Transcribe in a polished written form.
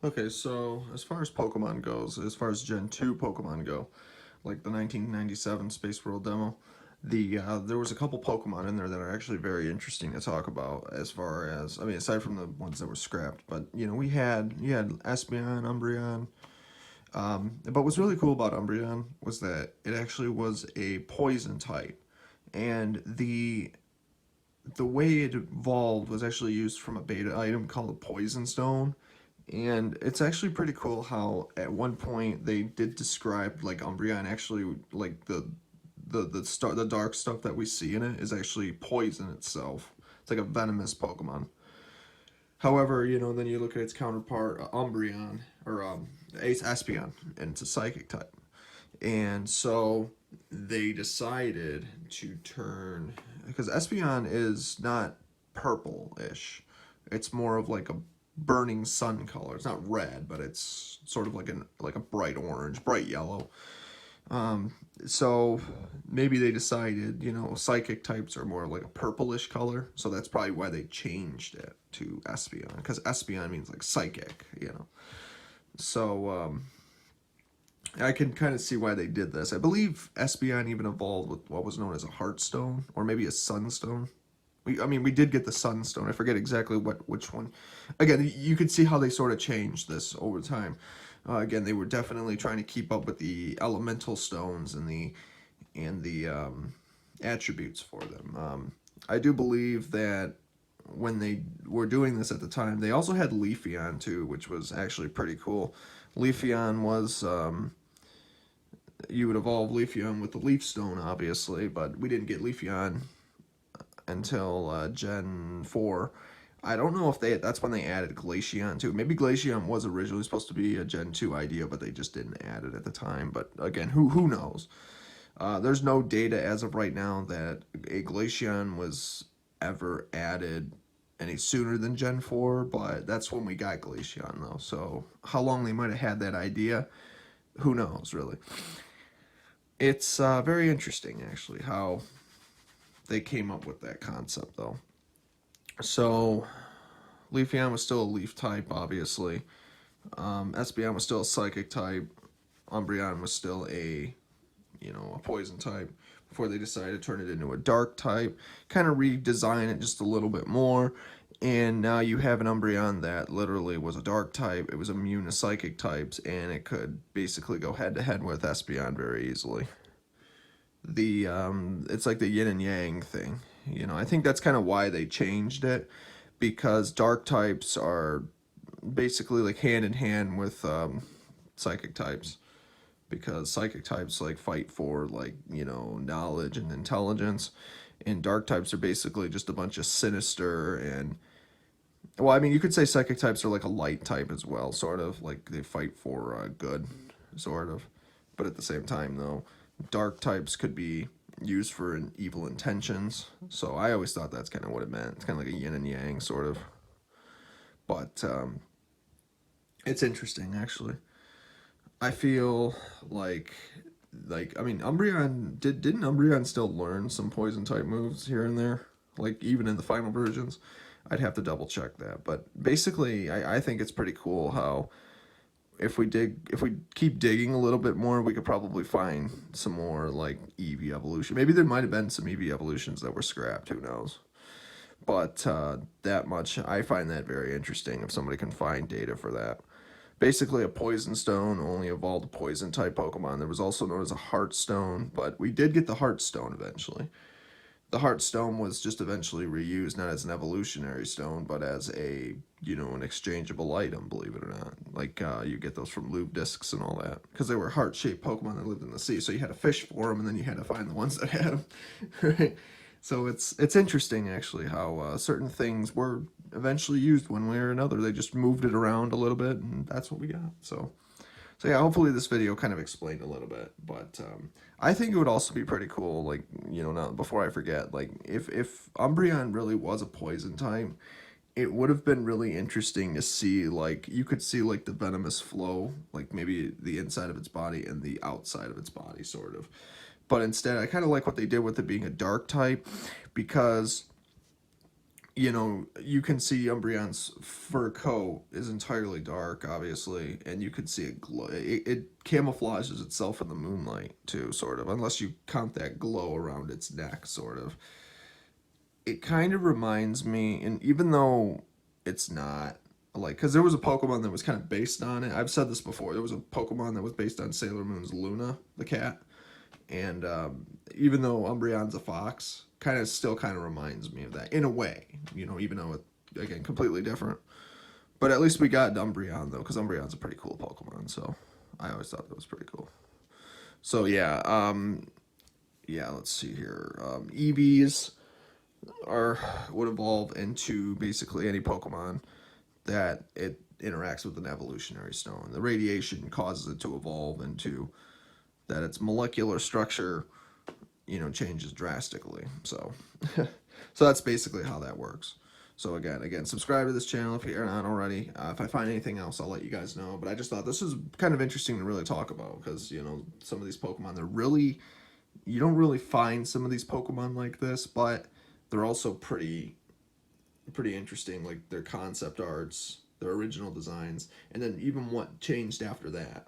Okay, so as far as Pokemon goes, as far as Gen 2 Pokemon go, like the 1997 Space World demo, there was a couple Pokemon in there that are actually very interesting to talk about as far as, I mean, aside from the ones that were scrapped, but you had Espeon, Umbreon, but what's really cool about Umbreon was that it actually was a poison type, and the way it evolved was actually used from a beta item called a Poison Stone. And it's actually pretty cool how at one point they did describe like Umbreon actually like the dark stuff that we see in it is actually poison itself. It's like a venomous Pokemon. However, then you look at its counterpart, Umbreon or Ace Espeon, and it's a psychic type. And so they decided to turn, because Espeon is not purple-ish. It's more of like a burning sun color. It's not red, but it's sort of like a bright orange, bright yellow. So maybe they decided, psychic types are more like a purplish color, so that's probably why they changed it to Espeon, because Espeon means like psychic. So I can kind of see why they did this. I believe Espeon even evolved with what was known as a Heartstone, or maybe a Sunstone. We did get the Sunstone. I forget exactly which one. Again, you could see how they sort of changed this over time. Again, they were definitely trying to keep up with the elemental stones and the attributes for them. I do believe that when they were doing this at the time, they also had Leafeon too, which was actually pretty cool. Leafeon was you would evolve Leafeon with the Leaf Stone, obviously, but we didn't get Leafeon until Gen 4. I don't know if that's when they added Glaceon too. Maybe Glaceon was originally supposed to be a Gen 2 idea, but they just didn't add it at the time. But again, who knows? There's no data as of right now that a Glaceon was ever added any sooner than Gen 4, but that's when we got Glaceon though. So how long they might have had that idea, who knows really. It's very interesting actually how they came up with that concept though. So Leafeon was still a leaf type, obviously. Espeon was still a psychic type. Umbreon was still a poison type before they decided to turn it into a dark type, kind of redesign it just a little bit more. And now you have an Umbreon that literally was a dark type. It was immune to psychic types, and it could basically go head to head with Espeon very easily. It's like the yin and yang thing. I think that's kind of why they changed it, because dark types are basically like hand in hand with psychic types, because psychic types like fight for like knowledge and intelligence, and dark types are basically just a bunch of sinister and, well, I mean, you could say psychic types are like a light type as well, sort of like they fight for good, sort of, but at the same time though, dark types could be used for evil intentions. So I always thought that's kind of what it meant. It's kind of like a yin and yang sort of, but it's interesting actually. I feel like I mean Umbreon didn't Umbreon still learn some poison type moves here and there, like even in the final versions. I'd have to double check that, but basically I think it's pretty cool how if we keep digging a little bit more, we could probably find some more like EV evolution. Maybe there might have been some EV evolutions that were scrapped, who knows. But that much, I find that very interesting if somebody can find data for that. Basically, a poison stone only evolved a poison type Pokemon. There was also known as a heart stone, but we did get the heart stone eventually. The heart stone was just eventually reused, not as an evolutionary stone, but as an exchangeable item, believe it or not. Like, you get those from lube discs and all that, because they were heart-shaped Pokemon that lived in the sea, so you had to fish for them, and then you had to find the ones that had them, right? So it's interesting, actually, how certain things were eventually used one way or another. They just moved it around a little bit, and that's what we got, so yeah, hopefully this video kind of explained a little bit, but I think it would also be pretty cool, like, now before I forget, like, if Umbreon really was a poison type, it would have been really interesting to see, like, you could see, like, the venomous flow, like, maybe the inside of its body and the outside of its body, sort of. But instead, I kind of like what they did with it being a dark type, because you know, you can see Umbreon's fur coat is entirely dark, obviously, and you can see it glow. It camouflages itself in the moonlight too, sort of, unless you count that glow around its neck, sort of. It kind of reminds me, and even though it's not like, because there was a Pokemon that was kind of based on it. I've said this before. There was a Pokemon that was based on Sailor Moon's Luna, the cat, and even though Umbreon's a fox, kind of reminds me of that in a way. You know, even though it, again, completely different. But at least we got Umbreon though, because Umbreon's a pretty cool Pokemon. So I always thought that was pretty cool. So yeah, yeah. Let's see here. EVs are would evolve into basically any Pokemon that it interacts with an evolutionary stone. The radiation causes it to evolve into that its molecular structure, you know, changes drastically. So, so that's basically how that works. So again, subscribe to this channel if you're not already. If I find anything else, I'll let you guys know. But I just thought this was kind of interesting to really talk about because, you know, some of these Pokemon, they're really, you don't really find some of these Pokemon like this, but they're also pretty interesting, like their concept arts, their original designs, and then even what changed after that.